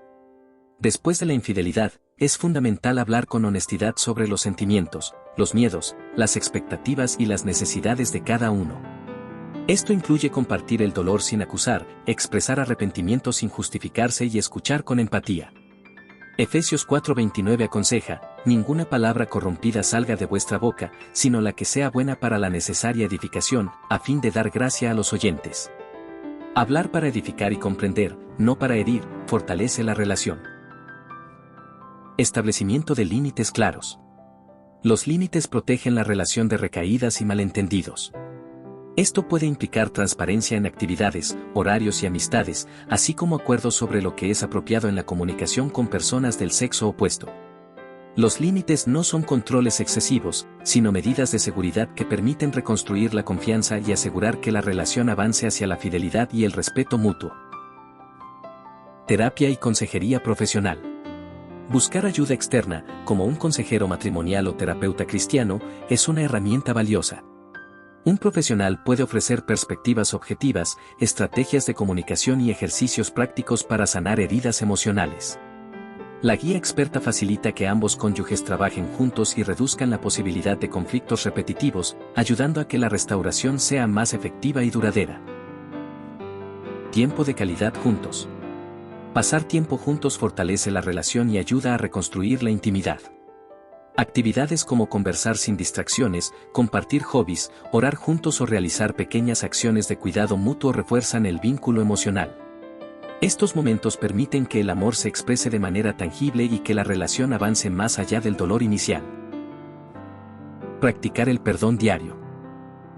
Después de la infidelidad, es fundamental hablar con honestidad sobre los sentimientos, los miedos, las expectativas y las necesidades de cada uno. Esto incluye compartir el dolor sin acusar, expresar arrepentimiento sin justificarse y escuchar con empatía. Efesios 4:29 aconseja, ninguna palabra corrompida salga de vuestra boca, sino la que sea buena para la necesaria edificación, a fin de dar gracia a los oyentes. Hablar para edificar y comprender, no para herir, fortalece la relación. Establecimiento de límites claros. Los límites protegen la relación de recaídas y malentendidos. Esto puede implicar transparencia en actividades, horarios y amistades, así como acuerdos sobre lo que es apropiado en la comunicación con personas del sexo opuesto. Los límites no son controles excesivos, sino medidas de seguridad que permiten reconstruir la confianza y asegurar que la relación avance hacia la fidelidad y el respeto mutuo. Terapia y consejería profesional. Buscar ayuda externa, como un consejero matrimonial o terapeuta cristiano, es una herramienta valiosa. Un profesional puede ofrecer perspectivas objetivas, estrategias de comunicación y ejercicios prácticos para sanar heridas emocionales. La guía experta facilita que ambos cónyuges trabajen juntos y reduzcan la posibilidad de conflictos repetitivos, ayudando a que la restauración sea más efectiva y duradera. Tiempo de calidad juntos. Pasar tiempo juntos fortalece la relación y ayuda a reconstruir la intimidad. Actividades como conversar sin distracciones, compartir hobbies, orar juntos o realizar pequeñas acciones de cuidado mutuo refuerzan el vínculo emocional. Estos momentos permiten que el amor se exprese de manera tangible y que la relación avance más allá del dolor inicial. Practicar el perdón diario.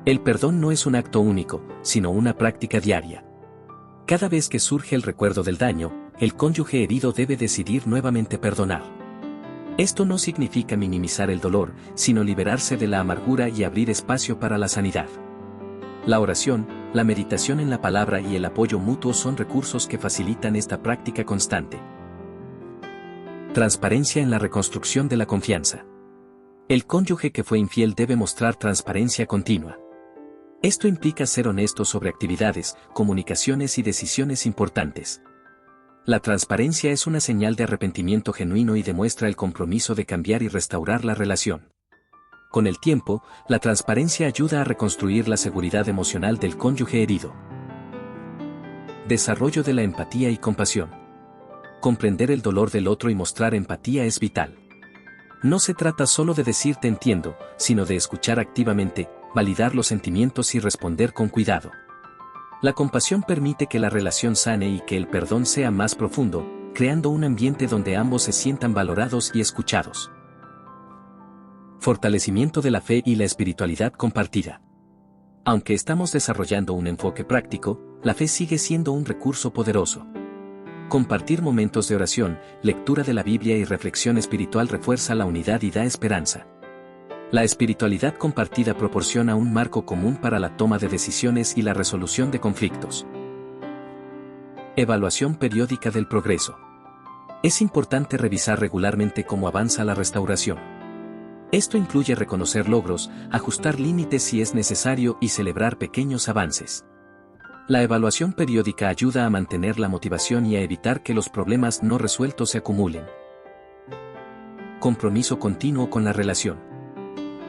El perdón no es un acto único, sino una práctica diaria. Cada vez que surge el recuerdo del daño, el cónyuge herido debe decidir nuevamente perdonar. Esto no significa minimizar el dolor, sino liberarse de la amargura y abrir espacio para la sanidad. La oración, la meditación en la palabra y el apoyo mutuo son recursos que facilitan esta práctica constante. Transparencia en la reconstrucción de la confianza. El cónyuge que fue infiel debe mostrar transparencia continua. Esto implica ser honesto sobre actividades, comunicaciones y decisiones importantes. La transparencia es una señal de arrepentimiento genuino y demuestra el compromiso de cambiar y restaurar la relación. Con el tiempo, la transparencia ayuda a reconstruir la seguridad emocional del cónyuge herido. Desarrollo de la empatía y compasión. Comprender el dolor del otro y mostrar empatía es vital. No se trata solo de decir te entiendo, sino de escuchar activamente, validar los sentimientos y responder con cuidado. La compasión permite que la relación sane y que el perdón sea más profundo, creando un ambiente donde ambos se sientan valorados y escuchados. Fortalecimiento de la fe y la espiritualidad compartida. Aunque estamos desarrollando un enfoque práctico, la fe sigue siendo un recurso poderoso. Compartir momentos de oración, lectura de la Biblia y reflexión espiritual refuerza la unidad y da esperanza. La espiritualidad compartida proporciona un marco común para la toma de decisiones y la resolución de conflictos. Evaluación periódica del progreso. Es importante revisar regularmente cómo avanza la restauración. Esto incluye reconocer logros, ajustar límites si es necesario y celebrar pequeños avances. La evaluación periódica ayuda a mantener la motivación y a evitar que los problemas no resueltos se acumulen. Compromiso continuo con la relación.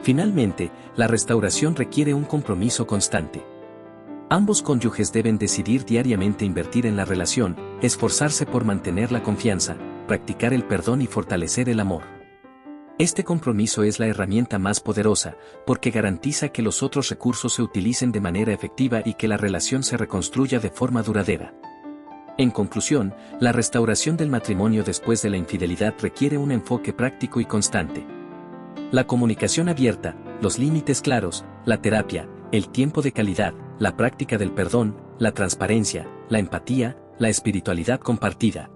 Finalmente, la restauración requiere un compromiso constante. Ambos cónyuges deben decidir diariamente invertir en la relación, esforzarse por mantener la confianza, practicar el perdón y fortalecer el amor. Este compromiso es la herramienta más poderosa, porque garantiza que los otros recursos se utilicen de manera efectiva y que la relación se reconstruya de forma duradera. En conclusión, la restauración del matrimonio después de la infidelidad requiere un enfoque práctico y constante. La comunicación abierta, los límites claros, la terapia, el tiempo de calidad, la práctica del perdón, la transparencia, la empatía, la espiritualidad compartida.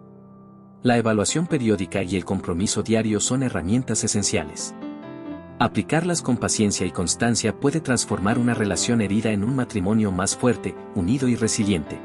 La evaluación periódica y el compromiso diario son herramientas esenciales. Aplicarlas con paciencia y constancia puede transformar una relación herida en un matrimonio más fuerte, unido y resiliente.